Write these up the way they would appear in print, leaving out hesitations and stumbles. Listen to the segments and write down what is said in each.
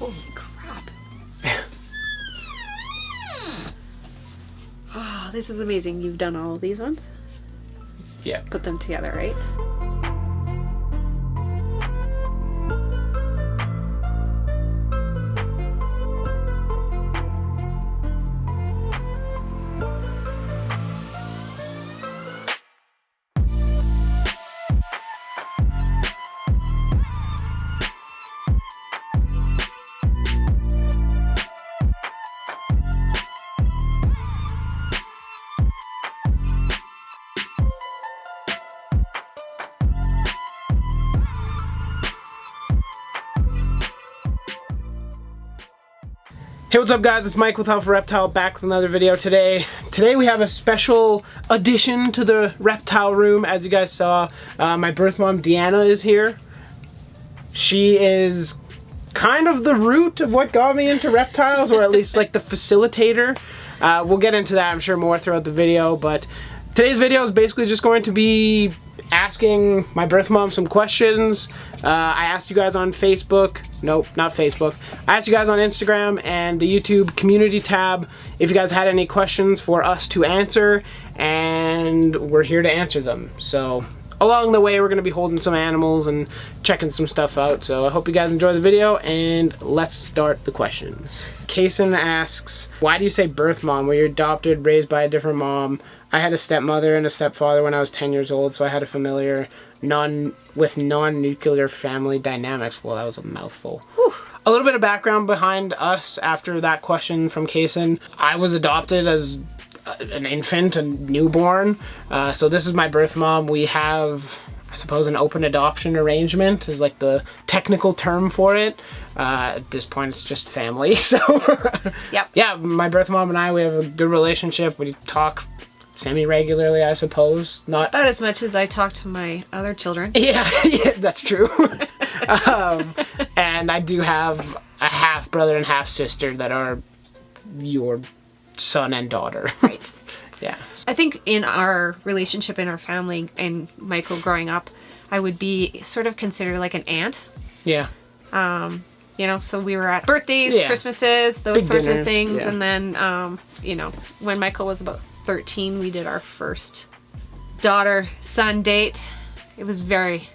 Holy crap. Oh, this is amazing. You've done all of these ones? Yeah. Put them together, right? Hey, what's up guys? It's Mike with Help for Reptile, back with another video today. Today we have a special addition to the reptile room. As you guys saw, my birth mom Deanna is here. She is kind of the root of what got me into reptiles, or at least like the facilitator. We'll get into that, I'm sure, more throughout the video, but today's video is basically just going to be asking my birth mom some questions. I asked you guys on Facebook. Nope, not Facebook. I asked you guys on Instagram and the YouTube community tab if you guys had any questions for us to answer, and we're here to answer them. So along the way, we're going to be holding some animals and checking some stuff out. So I hope you guys enjoy the video, and let's start the questions. Kaysen asks, why do you say birth mom? Were you adopted, raised by a different mom? I had a stepmother and a stepfather when I was 10 years old, so I had a familiar non-nuclear family dynamics. Well, that was a mouthful. Whew. A little bit of background behind us after that question from Kaysen. I was adopted as an infant, a newborn. So this is my birth mom. We have, I suppose, an open adoption arrangement is like the technical term for it. At this point, it's just family. So yep. Yeah, my birth mom and I, we have a good relationship. We talk semi-regularly, I suppose. Not about as much as I talk to my other children. Yeah, yeah, that's true. And I do have a half brother and half sister that are your son and daughter. Right. Yeah. I think in our relationship, in our family, and Michael growing up, I would be sort of considered like an aunt. Yeah. You know, so we were at birthdays, yeah. Christmases, those Big sorts dinners, of things. yeah. And then, you know, when Michael was about 13, we did our first daughter-son date. It was very,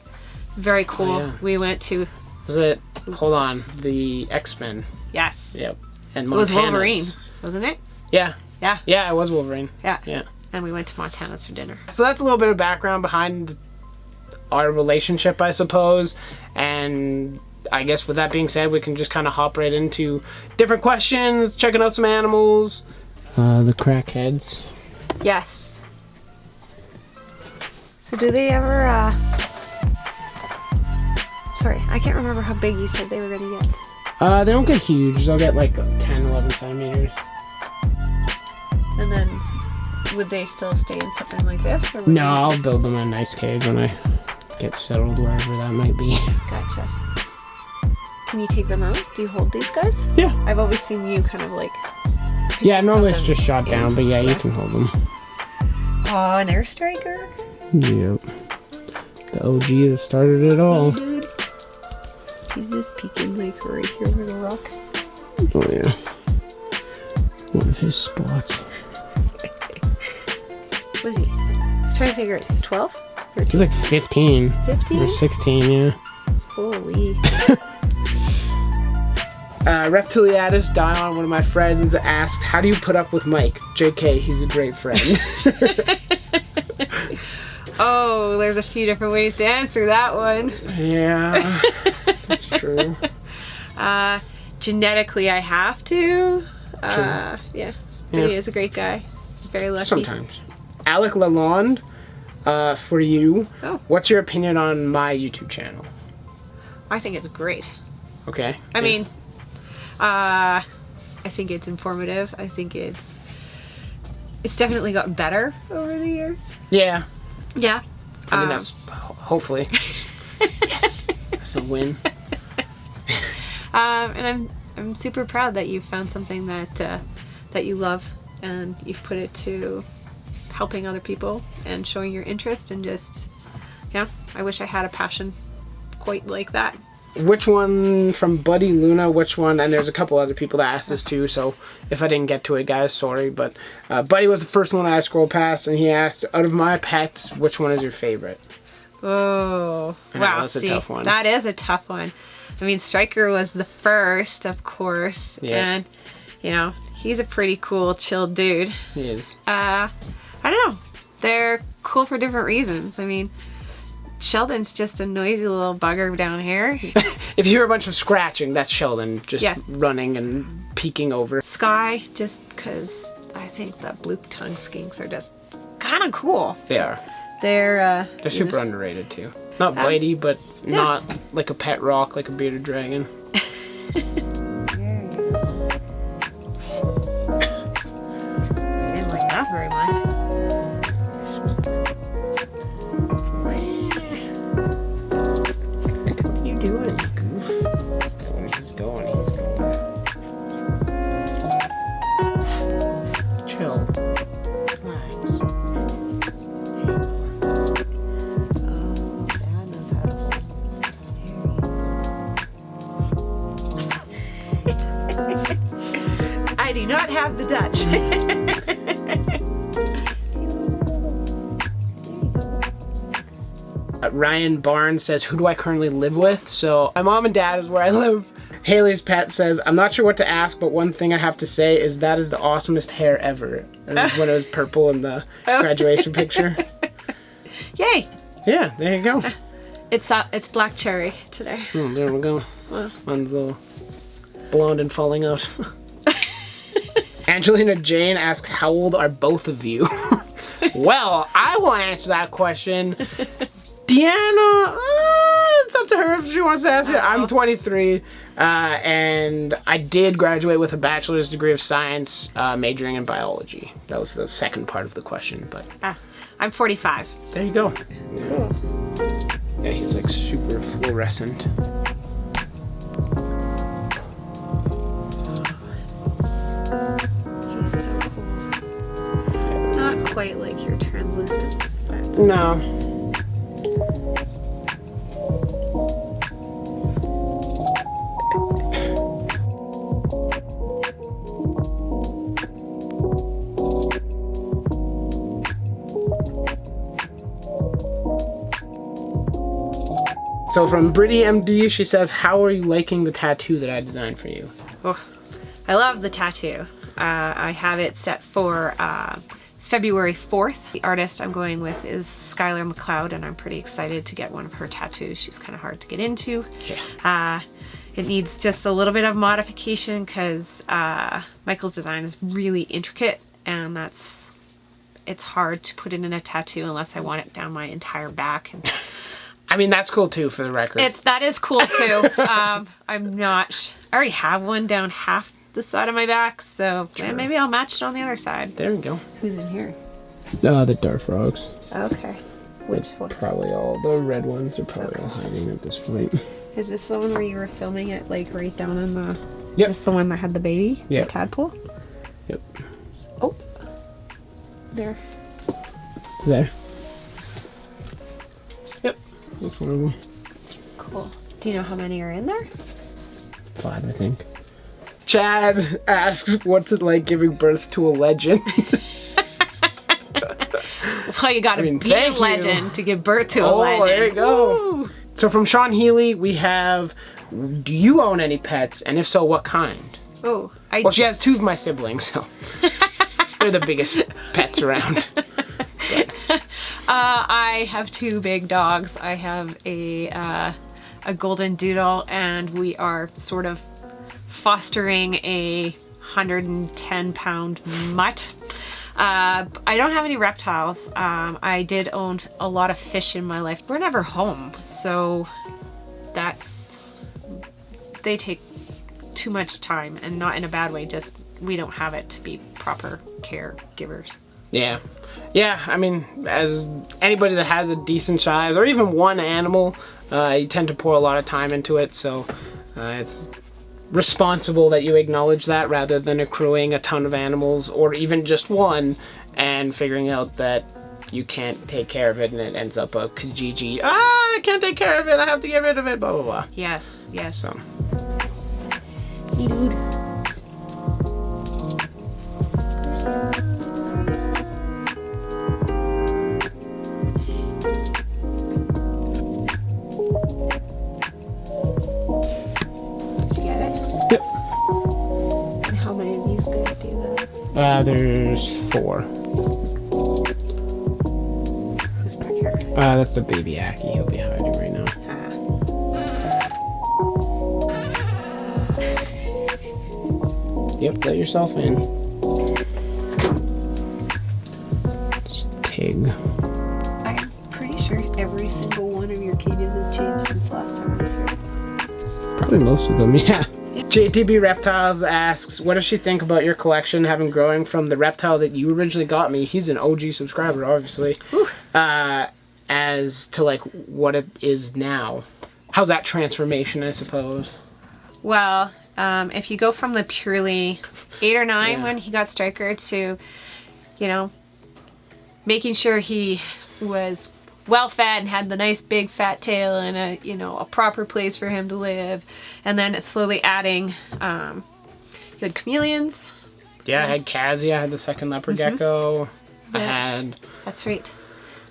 very cool. Oh, yeah. We went to... Was it, hold on, the X-Men? Yes. Yep. And it was Montana's. Wolverine, wasn't it? Yeah. Yeah. Yeah, it was Wolverine. Yeah. Yeah. And we went to Montana's for dinner. So that's a little bit of background behind our relationship, I suppose. And I guess with that being said, we can just kind of hop right into different questions, checking out some animals. The crackheads. Yes. So do they ever, sorry, I can't remember how big you said they were going to get. They don't get huge. They'll get like 10, 11 centimeters. And then would they still stay in something like this? Or No, I'll build them a nice cage when I get settled wherever that might be. Gotcha. Can you take them out? Do you hold these guys? Yeah. I've always seen you kind of like... Yeah, normally it's just shot down, but yeah, you can hold them. Oh, an air striker? Yep. The OG that started it all. Dude. He's just peeking like right here over the rock. Oh yeah. One of his spots. What is he? I was trying to figure it. He's 12? 13? He's like 15. 15? Or 16, yeah. Holy. Reptiliatus Dion, one of my friends, asked, how do you put up with Mike? JK, he's a great friend. Oh, there's a few different ways to answer that one. Yeah, that's true. Genetically, I have to. True. Yeah. But he is a great guy. Very lucky. Sometimes. Alec Lalonde, for you, what's your opinion on my YouTube channel? I think it's great. Okay. I mean, I think it's informative. I think it's definitely gotten better over the years. Yeah. Yeah. I mean, that's hopefully. Yes. That's a win. And I'm super proud that you found something that you love, and you've put it to helping other people and showing your interest, and just, yeah, I wish I had a passion quite like that. which one from Buddy Luna, which one, and there's a couple other people that asked this too, so if I didn't get to it, guys, sorry, but Buddy was the first one that I scrolled past, and he asked, out of my pets, which one is your favorite? Oh, wow, that's a tough one. That is a tough one. I mean, Striker was the first, of course, and, you know, he's a pretty cool, chill dude. He is. I don't know. They're cool for different reasons. I mean, Sheldon's just a noisy little bugger down here. If you hear a bunch of scratching, that's Sheldon just running and peeking over. Sky, just because I think the blue tongue skinks are just kind of cool. They are. They're super underrated too. Not bitey, but not like a pet rock, like a bearded dragon. I didn't like that very much. What are you doing, goof? When he's going, he's going. Chill. Relax. Dad knows how to hold. I do not have the Dutch. Ryan Barnes says, who do I currently live with? So my mom and dad is where I live. Haley's pet says, I'm not sure what to ask, but one thing I have to say is that is the awesomest hair ever. And when it was purple in the graduation picture. Yay! Yeah, there you go. It's black cherry today. Oh, there we go. Well. One's a little blonde and falling out. Angelina Jane asks, how old are both of you? Well, I will answer that question. Deanna, it's up to her if she wants to ask it. I'm 23, and I did graduate with a bachelor's degree of science, majoring in biology. That was the second part of the question, but... I'm 45. There you go. Cool. Yeah, he's like super fluorescent. He's so cool. Not quite like your translucence, but... No. So from Britty MD, she says, how are you liking the tattoo that I designed for you? Oh, I love the tattoo. I have it set for February 4th. The artist I'm going with is Skylar McLeod, and I'm pretty excited to get one of her tattoos. She's kind of hard to get into. Yeah. It needs just a little bit of modification because Michael's design is really intricate, and it's hard to put it in a tattoo unless I want it down my entire back. And I mean, that's cool too, for the record. That is cool too. I'm not, I already have one down half the side of my back, so maybe I'll match it on the other side. There we go. Who's in here? The dart frogs. Okay. Which one? Probably all the red ones are probably all hiding at this point. Is this the one where you were filming it, like right down in the... Yep. Is this the one that had the baby? Yeah. The tadpole? Yep. Oh. There. It's there. Yep. That's one of them. Cool. Do you know how many are in there? 5, I think. Chad asks, what's it like giving birth to a legend? Well, you gotta be a legend to give birth to a legend. Oh, there you go. Woo! So from Sean Healy, we have, do you own any pets? And if so, what kind? Oh, well, she has 2 of my siblings, so they're the biggest pets around. I have 2 big dogs. I have a golden doodle, and we are sort of fostering a 110-pound mutt. I don't have any reptiles. I did own a lot of fish in my life. We're never home, so they take too much time, and not in a bad way, just we don't have it to be proper caregivers. Yeah. Yeah, I mean, as anybody that has a decent size, or even one animal, you tend to pour a lot of time into it, so it's responsible that you acknowledge that rather than accruing a ton of animals, or even just one, and figuring out that you can't take care of it and it ends up a Kijiji, I can't take care of it. I have to get rid of it, blah, blah, blah. Yes, yes. So. Hey, dude. Did you get it? Yep. And how many of these guys do that? There's 4. Who's back here? That's the baby Aki. He'll be hiding right now. Yep, let yourself in. Pig. I'm pretty sure every single one of your cages has changed since last time I was here. Probably most of them, yeah. JTB Reptiles asks, what does she think about your collection having growing from the reptile that you originally got me? He's an OG subscriber, obviously. As to like what it is now. How's that transformation, I suppose? Well, if you go from the purely 8 or 9 when he got Striker to, you know, making sure he was well fed and had the nice big fat tail and a, you know, a proper place for him to live, and then it's slowly adding, you had chameleons. Yeah, I had Kazi, I had the second leopard gecko. I had... That's right.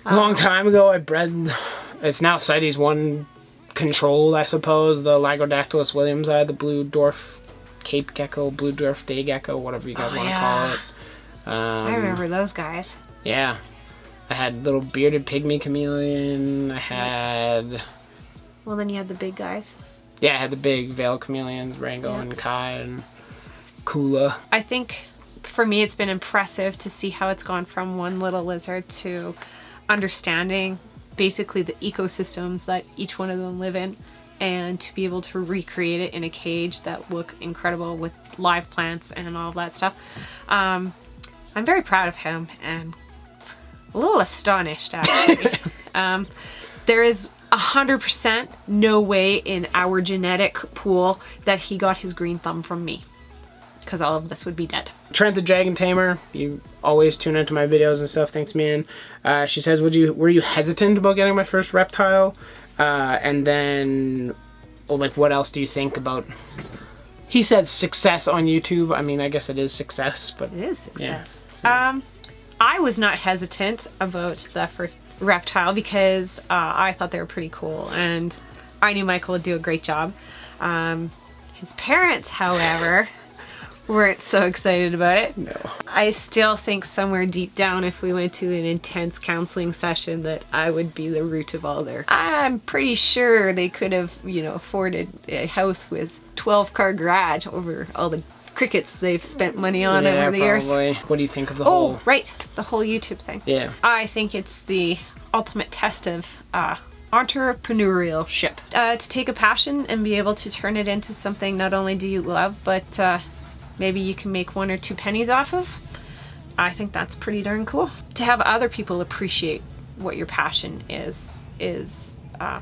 A long time ago I bred, it's now CITES 1 controlled, I suppose, the Lagodactylus Williams. I had the blue dwarf Cape gecko, blue dwarf day gecko, whatever you guys want to call it. I remember those guys. Yeah. I had little bearded pygmy chameleon. I had... Well, then you had the big guys. Yeah, I had the big veil chameleons, Rango and Kai and Kula. I think for me it's been impressive to see how it's gone from one little lizard to understanding basically the ecosystems that each one of them live in, and to be able to recreate it in a cage that look incredible with live plants and all that stuff. I'm very proud of him and a little astonished, actually. There is 100% no way in our genetic pool that he got his green thumb from me, because all of this would be dead. Trent the Dragon Tamer, you always tune into my videos and stuff, thanks man. She says, were you hesitant about getting my first reptile? And then, well, like, what else do you think about... He said success on YouTube. I mean, I guess it is success, but... It is success. Yeah, so. I was not hesitant about the first reptile because I thought they were pretty cool, and I knew Michael would do a great job. His parents, however, weren't so excited about it. No. I still think somewhere deep down, if we went to an intense counseling session, that I would be the root of all their... I'm pretty sure they could have, you know, afforded a house with 12-car garage over all the crickets they've spent money on over the years. What do you think of the whole... Oh, right. The whole YouTube thing. Yeah. I think it's the ultimate test of entrepreneurship. To take a passion and be able to turn it into something not only do you love, but maybe you can make 1 or 2 pennies off of. I think that's pretty darn cool. To have other people appreciate what your passion is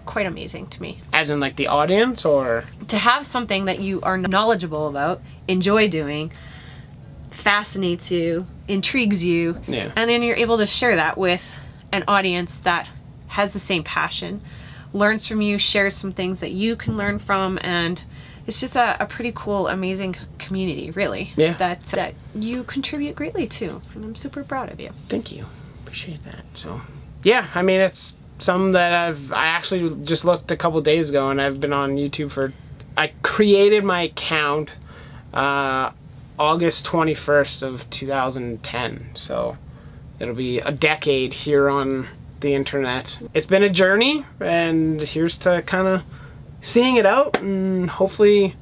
quite amazing to me. As in, like, the audience, or? To have something that you are knowledgeable about, enjoy doing, fascinates you, intrigues you, and then you're able to share that with an audience that has the same passion, learns from you, shares some things that you can learn from, and it's just a pretty cool, amazing community, really, that you contribute greatly to, and I'm super proud of you. Thank you. Appreciate that. So, yeah, I mean, it's some that I actually just looked a couple days ago, and I've been on YouTube for... I created my account August 21st of 2010, so it'll be a decade here on the internet. It's been a journey, and here's to kind of seeing it out, and hopefully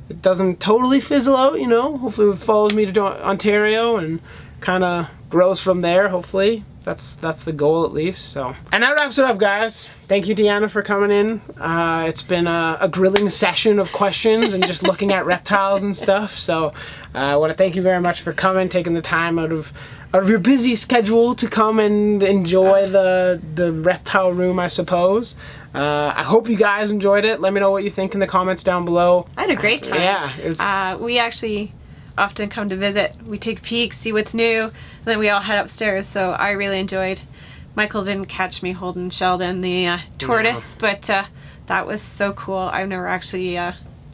it doesn't totally fizzle out, you know. Hopefully it follows me to Ontario and kind of grows from there, hopefully. That's the goal, at least. So, and that wraps it up, guys. Thank you, Deanna, for coming in. It's been a grilling session of questions and just looking at reptiles and stuff. So I want to thank you very much for coming, taking the time out of your busy schedule to come and enjoy the reptile room, I suppose. I hope you guys enjoyed it. Let me know what you think in the comments down below. I had a great time. Yeah. We actually often come to visit. We take a peek, see what's new, and then we all head upstairs. So I really enjoyed Michael didn't catch me holding Sheldon, the tortoise, but that was so cool. I've never actually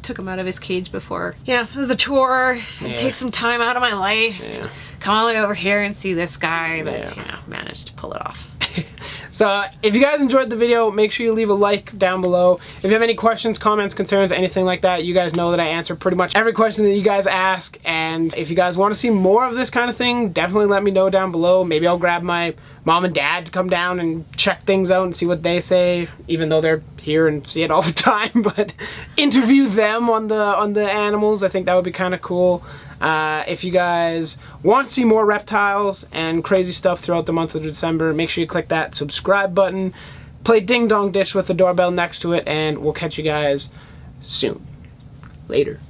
took him out of his cage before. Yeah, it was a chore. It takes some time out of my life. Yeah. Come all the way over here and see this guy, but you know, managed to pull it off. So if you guys enjoyed the video, make sure you leave a like down below. If you have any questions, comments, concerns, anything like that, you guys know that I answer pretty much every question that you guys ask. And if you guys want to see more of this kind of thing, definitely let me know down below. Maybe I'll grab my mom and dad to come down and check things out and see what they say, even though they're here and see it all the time. But interview them on the animals. I think that would be kind of cool. If you guys want to see more reptiles and crazy stuff throughout the month of December, make sure you click that subscribe button, play Ding Dong Dish with the doorbell next to it, and we'll catch you guys soon. Later.